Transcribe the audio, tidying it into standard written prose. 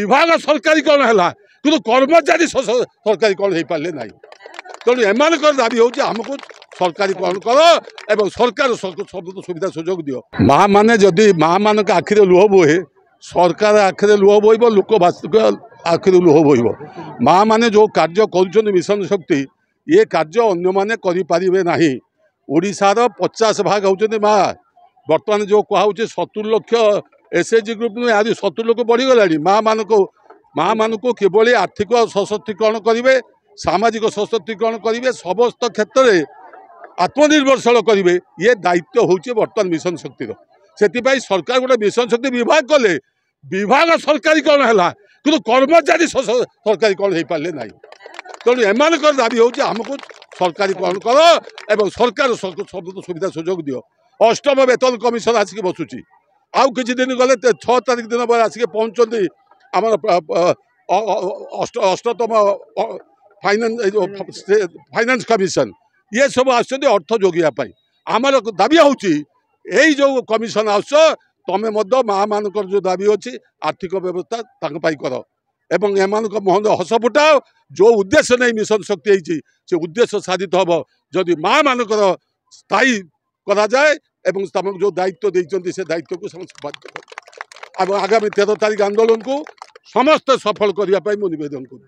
विभाग सरकारीकरण है कि कर्मचारी सरकारीकरण हो पारे ना तेणु एम दाबी हूँ आमको सरकारीकरण कर एवं सरकार सब सुविधा सुजोग दियो माँ मैंने जदि माँ मान आखिरे लुह बोहे सरकार आखिरे लुह बोब लोक आखिरे लुह बोब माँ मैंने जो कार्य कर मिशन शक्ति ये कार्य अन्य मैंने करें ना ओडार 50 भाग होती माँ बर्तमान जो कहूँ 70 लाख एसएचजी ग्रुप नुहे आज 70 लाख बढ़ीगला माँ मान को केवल आर्थिक सशक्तिकरण करेंगे सामाजिक सशक्तिकरण करेंगे समस्त क्षेत्र में आत्मनिर्भरशील करेंगे ये दायित्व होचे बर्तमान मिशन शक्ति से सरकार गोटे मिशन शक्ति विभाग कले विभाग सरकारीकरण है कि कर्मचारी सरकारीकरण हो पारे ना तेणु एम दाबी हूँ आमको सरकारीकरण कर एवं सरकार सब सुविधा सुजोग दियो अष्टम वेतन कमिशन आसिक बसुची आउ किसी दिन गले 6 तारीख दिन पर आसिक पहुँचती आम अष्टतम फाइनान्स कमिशन ये सब आसुँच अर्थ जोगियापाई आमर दाबी हूँ यही जो कमिशन आस तमें माँ मान जो दाबी अच्छी आर्थिक व्यवस्था कर एवं एम महन हस फुटाओ जो उद्देश्य नहीं मिशन शक्ति होती से उद्देश्य साधित हम जदि माँ मान स्थायी करा जाए एवं तमक जो दायित्व देते से दायित्व को आगामी 13 तारीख आंदोलन को समस्त सफल करने निवेदन करुँ।